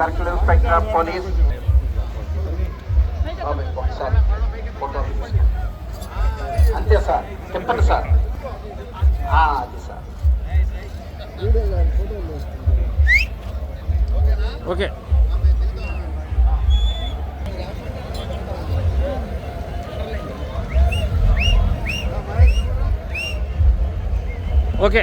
Circle inspector of police. ఒకసారి photo అంతే sir, చెప్పండి సార్. అది sir okay. Okay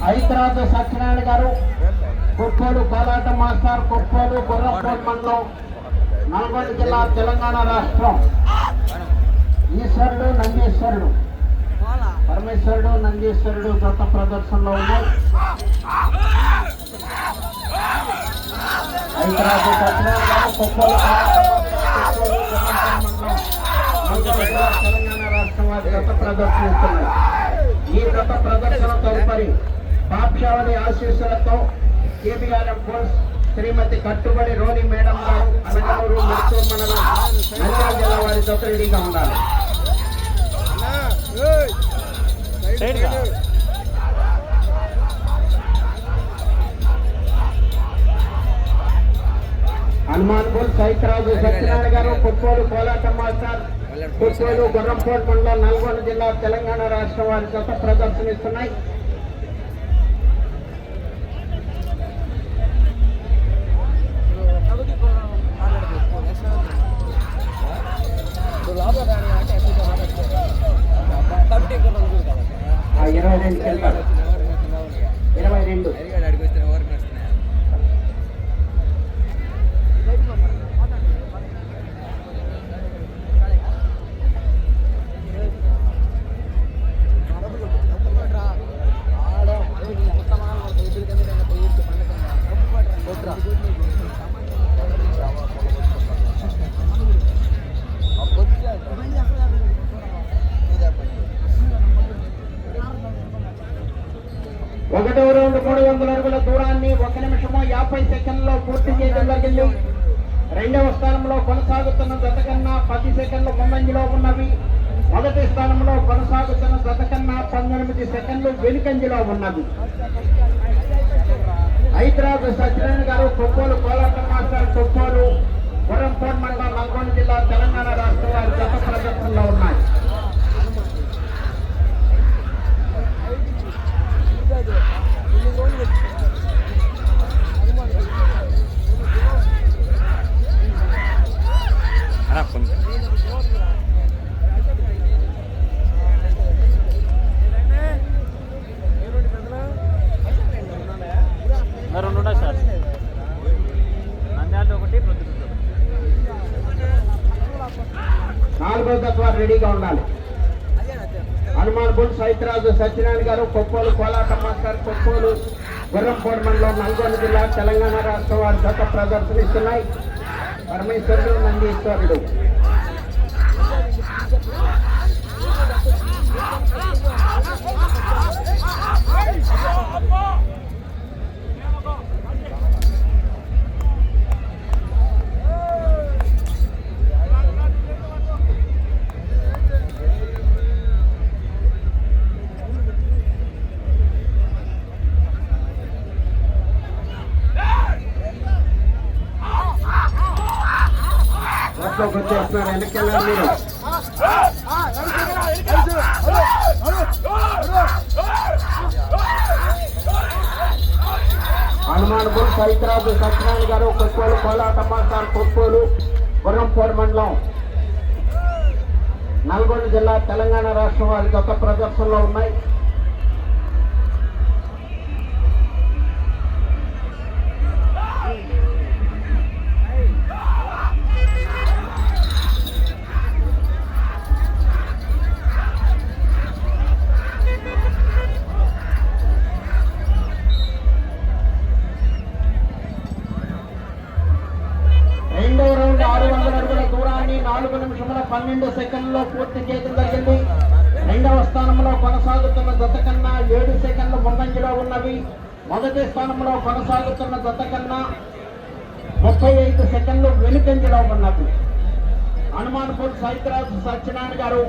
Hyderabad Satyanarayana గారు, కొప్పోలు కోలాట మాస్టర్, కొప్పోలు గుర్రపోల్ మండలం, నల్గొండ జిల్లా, తెలంగాణ రాష్ట్రం. ఈశ్వరుడు నందీశ్వరుడు, పరమేశ్వరుడు నందీశ్వరుడు గత ప్రదర్శనలో ఉన్నాయి. హైదరాబాద్ సత్యనారాయణ గారు, కొప్పోలు తెలంగాణ రాష్ట్రం వారి గత ప్రదర్శనిస్తున్నాయి. ఈ గత ప్రదర్శన తదుపరి పాప్షావళి ఆశీస్సులతో కేబీఆర్ఎం ఫోర్స్ శ్రీమతి కట్టుబడి రోని మేడం గారు, అనగనూరు, మెర్తూరు మండలం, నంద్యాల జిల్లా వారి జత రెడీగా ఉండాలి. హనుమాన్ బుల్ సైతరాజు సత్యనారాయణ గారు, కొప్పోలు కోలాట మాస్టర్, కొప్పోలు గుర్రంపోల్ మండలం, నల్గొండ జిల్లా, తెలంగాణ రాష్ట్రం వారి జత ప్రదర్శనిస్తున్నాయి. ఒకటవ రౌండ్ 300 అడుగుల దూరాన్ని 1 నిమిషము 50 సెకండ్లో పూర్తి చేయడం జరిగింది. రెండవ స్థానంలో కొనసాగుతున్న జత కన్నా 10 సెకండ్లు ముందంజలో ఉన్నవి. మొదటి స్థానంలో కొనసాగుతున్న జత కన్నా 19 సెకండ్లు వెనుకంజలో ఉన్నవి. హైదరాబాద్ సత్యనారాయణ గారు, కొప్పోలు కోలాట మాస్టర్, కొప్పోలు గుర్రంపోల్ మండలం, నల్గొండ జిల్లా, తెలంగాణ రాష్ట్రం వారి జత ప్రదర్శనలో ఉన్నాయి. నాలుగో తత్వ రెడీగా ఉండాలి. హనుమాన్ బుల్ సైతరాజు సత్యనారాయణ గారు, కొప్పోలు కోలాట మాస్టర్, కొప్పోలు గుర్రంపోల్ మండలం, నల్గొండ జిల్లా, తెలంగాణ రాష్ట్రం వారి జత ప్రదర్శనిస్తున్నాయి. పరమేశ్వరుడు నందీశ్వరుడు. వచ్చేస్తున్నారు, వెనక్కి మీరు. హనుమాన్ బుల్ సైతరాజు సత్యనారాయణ గారు, కొప్పోలు కోలాట మాస్టర్, కొప్పోలు గుర్రంపోల్ మండలం, నల్గొండ జిల్లా, తెలంగాణ రాష్ట్రం వారి గత ప్రదర్శనలో ఉన్నాయి. రెండవ రౌండ్ 600 అడుగుల దూరాన్ని 4 నిమిషముల 12 సెకండ్లో పూర్తి చేయడం జరిగింది. రెండవ స్థానం స్థానంలో కొనసాగుతున్న జత కన్నా 7 సెకండ్లు ముందంజలో ఉన్నవి. మొదటి స్థానంలో కొనసాగుతున్న జత కన్నా 35 సెకండ్లు వెనుకంజలో ఉన్నవి. హనుమాన్పూర్ సైతరాజు సత్యనారాయణ గారు,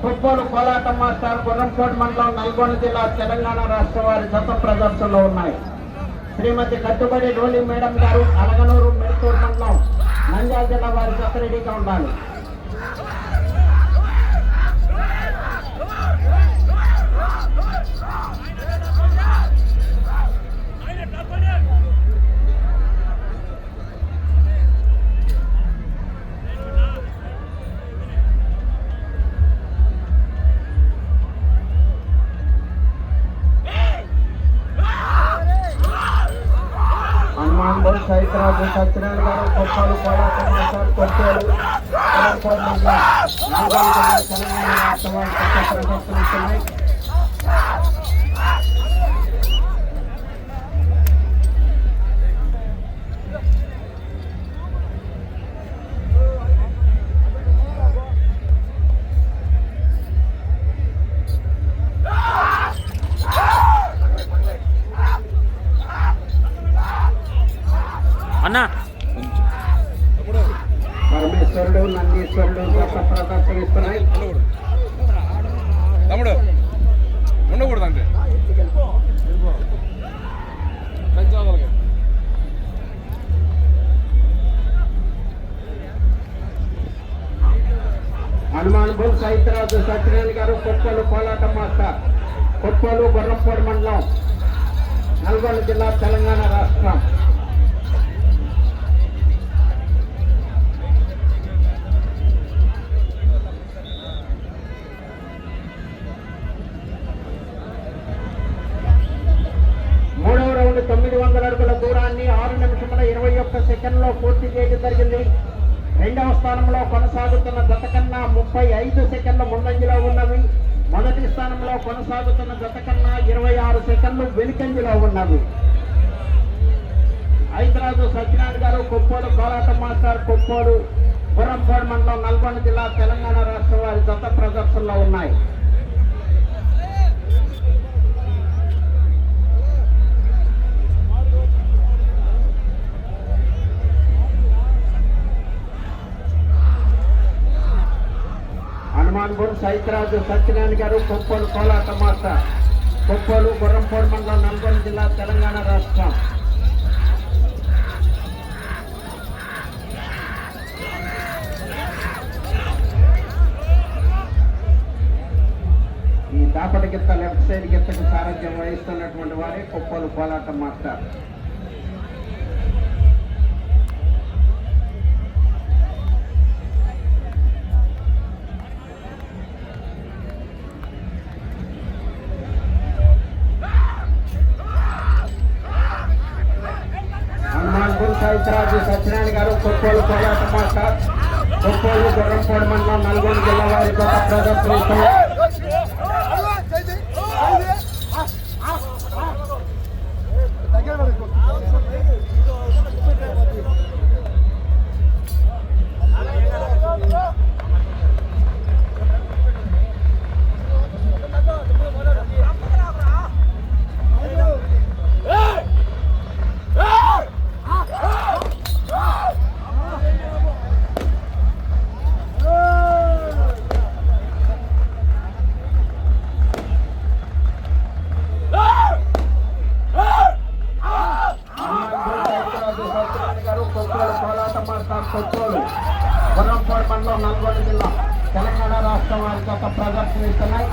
కొప్పోలు కోలాటం మాస్టర్, గుర్రంకోట మండలం, నల్గొండ జిల్లా, తెలంగాణ రాష్ట్రం వారి జత ప్రదర్శనలో ఉన్నాయి. శ్రీమతి కట్టుబడి రోలి మేడం గారు, అలగనూరు, మెడతూరు మండలం, నంద్యాల జిల్లా వారి జత రెడీగా ఉండాలి. హనుమాన్పూర్ సైతరాజు సత్యనారాయణ గారు, కొప్పోలు కోలాటం మాస్టర్, కొప్పోలు తెలంగాణ రాష్ట్రం వారి జత ప్రదర్శనిస్తున్నాయి. పరమేశ్వరుడు, నందీశ్వరుడు జత ప్రదర్శనిస్తున్నాయి. తమ్ముడు ఉండకూడదు అంటే హనుమాన్పూర్ సైతరాజు సత్యనారాయణ గారు, కొప్పోలు కోలాటం మాస్టర్, కొప్పోలు గుర్రంకోట మండలం, నల్గొండ జిల్లా, తెలంగాణ రాష్ట్రం. మూడవ రౌండ్ 900 అడుగుల దూరాన్ని 6 నిమిషముల 21 సెకండ్లో పూర్తి చేయడం జరిగింది. రెండవ స్థానంలో కొనసాగుతున్న జత కన్నా 35 సెకండ్ల ముందంజలో ఉన్నవి. మొదటి స్థానంలో కొనసాగుతున్న జత కన్నా 26 సెకండ్లు వెనుకంజలో ఉన్నవి. హైదరాబాద్ సత్యనారాయణ గారు, కొప్పోలు కోలాటం మాస్టర్, కొప్పోలు గుర్రంకోట మండలం, నల్గొండ జిల్లా, తెలంగాణ రాష్ట్రం వారి జత ప్రదర్శనలో ఉన్నాయి. హనుమాన్పూర్ సైతరాజు సత్యనారాయణ గారు, కొప్పోలు కోలాటం మాస్టర్, కొప్పోలు గుర్రంకోట మండలం, నల్గొండ జిల్లా, తెలంగాణ రాష్ట్రం. ఈ దాపటి గిత్త లెఫ్ట్ సైడ్ గిత్తకు సారథ్యం వహిస్తున్నటువంటి వారే కొప్పోలు కోలాటం మాస్టర్. హనుమాన్పూర్ సైతరాజు సత్యనారాయణ గారు, కొప్పోలు కోలాటం మాస్టర్, కొప్పోలు గుర్రంకోట మండలం, నల్గొండ జిల్లా వారి జత ప్రదర్శనిస్తున్నాయి. కొప్పోలు గుర్రంకోట మండలం, నల్గొండ జిల్లా, తెలంగాణ రాష్ట్రం వారి జత ప్రదర్శనిస్తున్నాయి.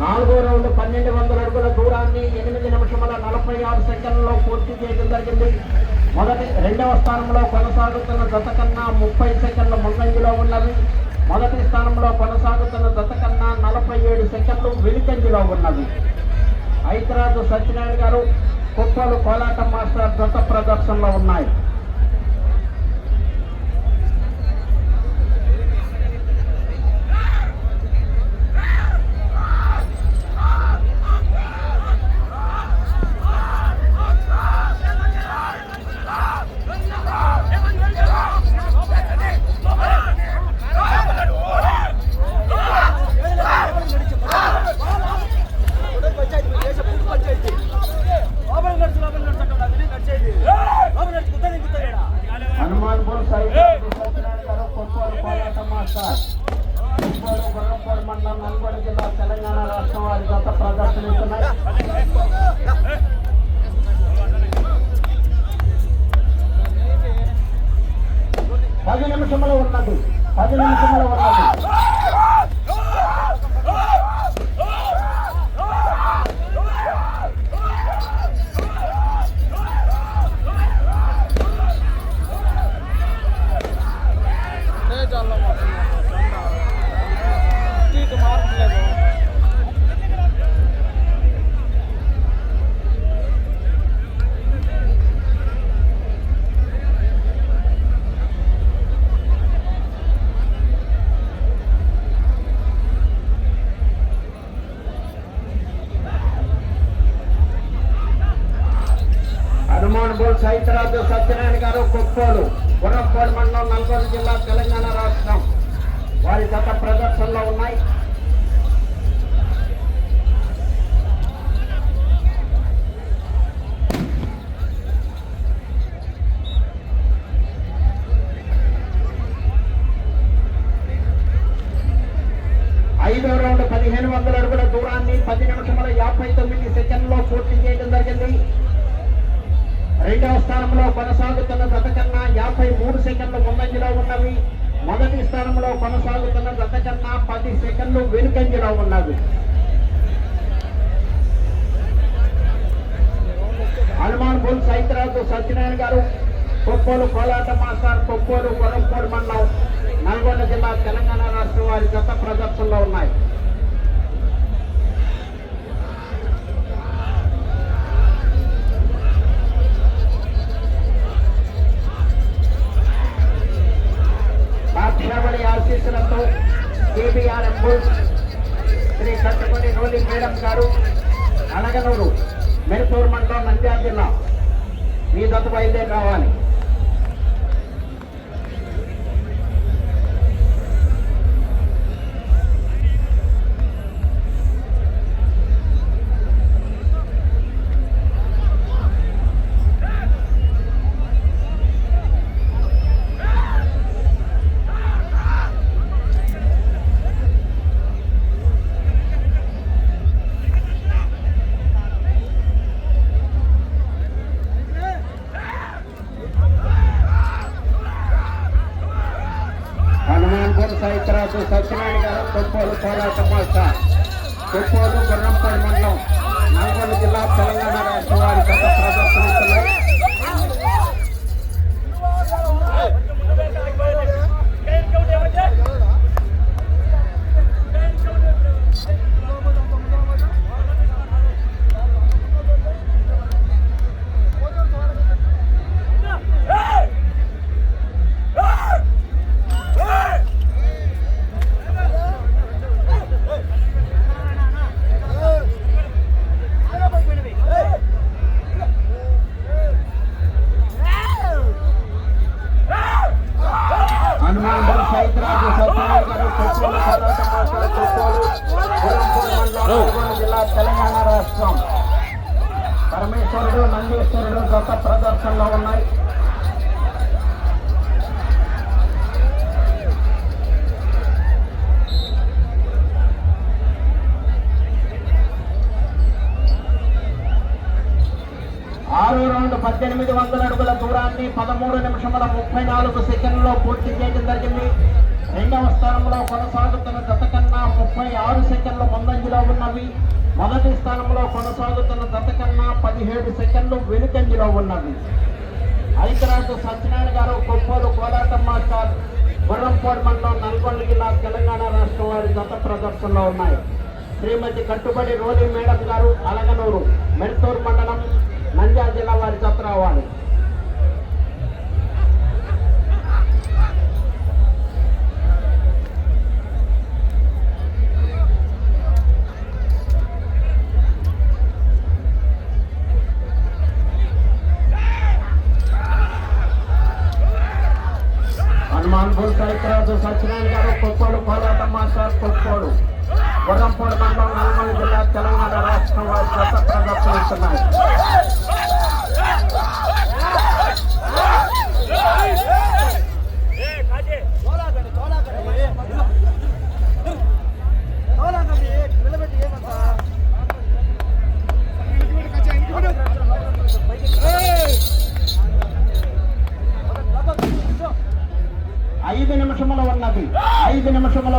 4వ రౌండ్ 1200 అడుగుల దూరాన్ని 8 నిమిషముల 46 సెకండ్లలో పూర్తి చేయడం జరిగింది. రెండవ స్థానంలో కొనసాగుతున్న జత కన్నా 30 సెకండ్ల ముందంజలో ఉన్నవి. మొదటి స్థానంలో కొనసాగుతున్న జత కన్నా 47 సెకండ్లు వెనుకంజలో ఉన్నవి. హైదరాబాద్ సత్యనారాయణ గారు, కొప్పోలు కోలాటం మాస్టర్ జత ప్రదర్శనలో ఉన్నాయి. జత ప్రదర్శనిస్తున్నాయి. 10 నిమిషములు ఉన్నది. 10 నిమిషములు ఉన్నది. సైతరాజు సత్యనారాయణ గారు కొప్పోలు గుర్రంపోడు మండలం నల్గొండ జిల్లా తెలంగాణ రాష్ట్రం వారి గత ప్రదర్శనలో ఉన్నాయి. ఐదో రౌండ్ 1500 అడుగుల దూరాన్ని 10 నిమిషముల 59 సెకండ్లో పూర్తి చేయడం జరిగింది. రెండవ స్థానంలో కొనసాగుతున్న జత కన్నా 53 సెకండ్లు ముందంజలో ఉన్నవి. మొదటి స్థానంలో కొనసాగుతున్న జత కన్నా 10 సెకండ్లు వెనుకంజలో ఉన్నవి. హనుమాన్ బుల్ సైతరాజు సత్యనారాయణ గారు కొప్పోలు కోలాట మాస్టర్ కొప్పోలు గుర్రంపోడు మండలం నల్గొండ జిల్లా తెలంగాణ రాష్ట్రం వారి జత ప్రదర్శనలో ఉన్నాయి. పాఠశాబడి ఆశీస్సులతో KBR bulls Shri కట్టపడి Roli madam గారు అలగనూరు మెరుతూరు మండలం నంద్యాల జిల్లా మీ జత బయలుదేరి రావాలి. సైతరాజు సత్యనారాయణ గారు కొప్పోలు కోలాట మాస్టర్ కొప్పోలు గుర్రంపోడు మండలం నల్గొండ జిల్లా తెలంగాణ రాష్ట్రం వారి గత ప్రదర్శనిస్తున్నాయి. సైతరాజు సత్యనారాయణ గారు కొప్పోలు కోలాట మాస్టర్ కొప్పోలు గుర్రంపోడు మండలం నల్గొండ జిల్లా తెలంగాణ రాష్ట్రం పరమేశ్వరుడు నందీశ్వరుడు గత ప్రదర్శనలో ఉన్నాయి. ఆరో రౌండ్ 1800 అడుగుల దూరాన్ని 13 నిమిషముల 34 సెకండ్లో పూర్తి చేయడం జరిగింది. రెండవ స్థానంలో కొనసాగుతున్న జత కన్నా 36 సెకండ్లు ముందంజలో ఉన్నవి. మొదటి స్థానంలో కొనసాగుతున్న జత కన్నా 17 సెకండ్లు వెనుకంజలో ఉన్నవి. ఐతరాజు సత్యనారాయణ గారు కొప్పోలు కోలాట మాస్టర్ గుర్రంపోడు మండలం నల్గొండ జిల్లా తెలంగాణ రాష్ట్రం వారి జత ప్రదర్శనలో ఉన్నాయి. శ్రీమతి కట్టుబడి రోలి మేడం గారు అలగనూరు మెరుతూరు మండలం నంద్యాల జిల్లా వారి జత రావాలి. హనుమాన్ బుల్ సైతరాజు సత్యనారాయణ గారు కొప్పోలు కోలాట మాస్టర్ కొప్పోలు గుర్రంపోడు మండలం నల్గొండ జిల్లా తెలంగాణ రాష్ట్రం వారి జత ప్రదర్శనిస్తున్నాయి.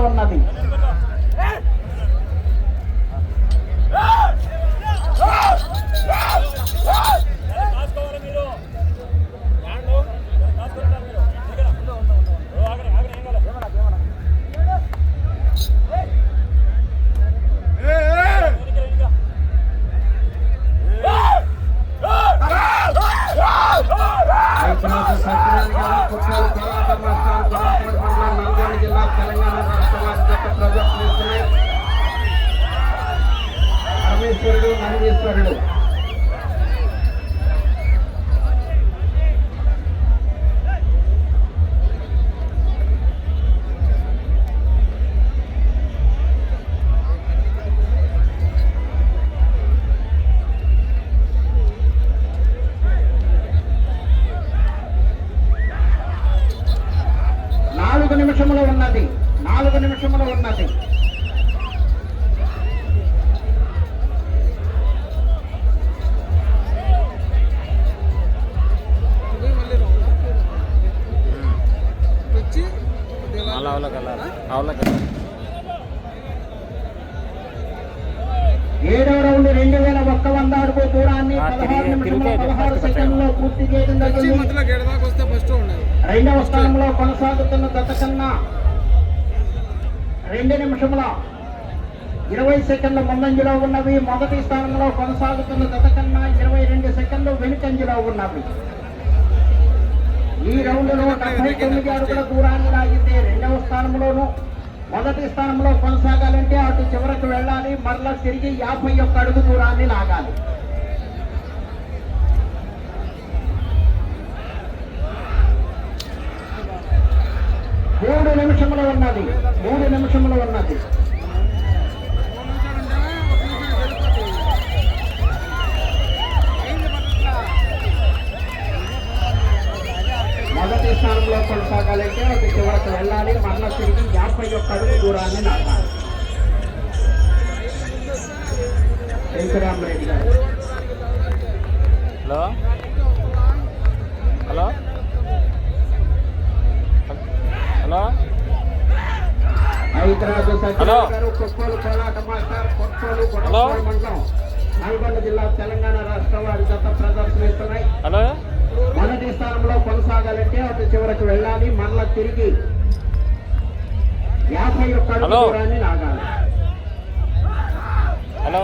ఉన్నది. నల్గొండ జిల్లా తెలంగాణ రాష్ట్ర వారి జత ప్రదర్శనిస్తున్నాయి. పరమేశ్వరుడు నందీశ్వరుడు. నాలుగు నిమిషములు ఉన్నది. ఏడవ రౌండ్ 2100 అడుగు దూరాన్ని 16 నిమిషముల 16 సెకండ్లో పూర్తి చేయడం జరిగింది. రెండవ స్థానంలో కొనసాగుతున్న జత కన్నా 2 నిమిషముల 20 సెకండ్ల ముందంజలో ఉన్నవి. మొదటి స్థానంలో కొనసాగుతున్న జత కన్నా 22 సెకండ్లు వెనుకంజలో ఉన్నవి. ఈ రౌండ్లో 79 అడుగుల దూరాన్ని లాగితే రెండవ స్థానంలోనూ, మొదటి స్థానంలో కొనసాగాలంటే అటు చివరకు వెళ్ళాలి, మరలా తిరిగి 51 అడుగు దూరాన్ని లాగాలి. మూడు నిమిషములు ఉన్నది. మొదటి స్థానంలో కొనసాగాలంటే అటు చివరకు వెళ్ళాలి, మరలా తిరిగి 51 అడుగు దూరాన్ని లాగాలి. వెంకటరామరెడ్డి గారు. హలో హైదరాబాద్ సత్యనారాయణ గారు, కొత్తోలు కోలాట మాస్టర్, కొత్తోలు కొడవలూరు మండలం, నల్గొండ జిల్లా, తెలంగాణ రాష్ట్ర వారి జత ప్రదర్శనిస్తున్నాయి. మొదటి స్థానంలో కొనసాగాలంటే అటు చివరకు వెళ్ళాలి, మరలా తిరిగి 51 అడుగు దూరాన్ని లాగాలి. హలో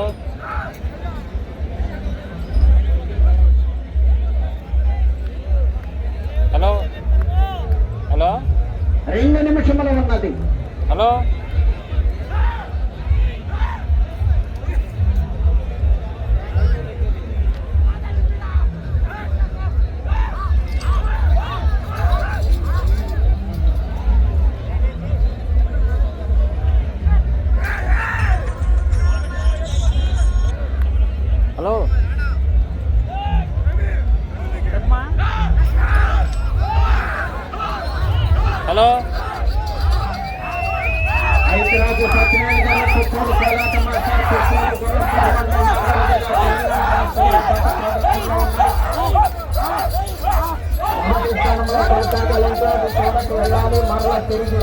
2 నిమిషములు ఉన్నది. హైదరాబాద్ సత్యనారాయణ గారు, కొత్తోలు కోలాట మాస్టర్, కొత్తోలు కొడవలూరు మొదటి స్థానంలో కొనసాగాలంటే అటు చివరకు వెళ్ళాలి, మరలా తిరిగి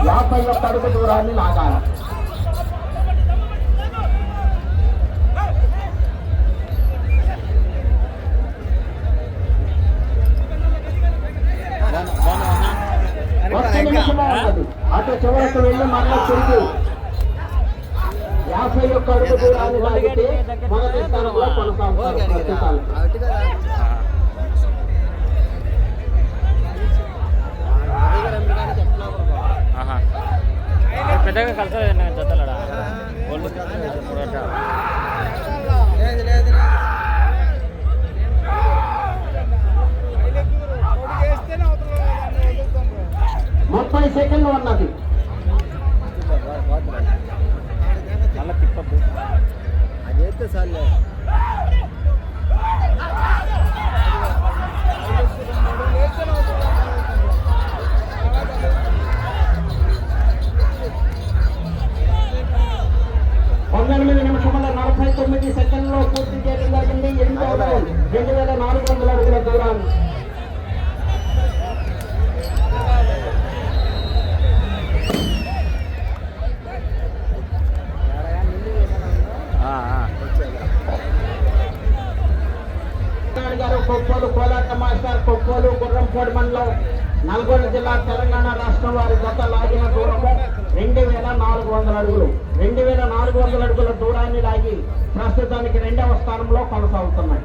51 అడుగు దూరాన్ని లాగాలి. అటు చివరకు వెళ్ళి మరలా తిరిగి 51 అడుగు దూరాన్ని లాగితే మొదటి స్థానంలో కొనసాగుతారు. పెద్దగా కలిసలేదండి జతలడా ముప్పై సెకండ్లు ఉన్నది. మళ్ళీ తిప్పద్దు అదైతే సార్లే. నిమిషముల 49 సెకండ్లో పూర్తి చేయడం జరిగింది. 2400 అడుగుల దూరాన్ని. కొప్పోలు కోలాట మాస్టర్ కొప్పోలు గుర్రంపోడి మండలం నల్గొండ జిల్లా తెలంగాణ రాష్ట్రం వారి జత లాగిన దూరము 2400 అడుగులు. 2400 అడుగుల దూరాన్ని లాగి ప్రస్తుతానికి 2వ స్థానంలో కొనసాగుతున్నాయి.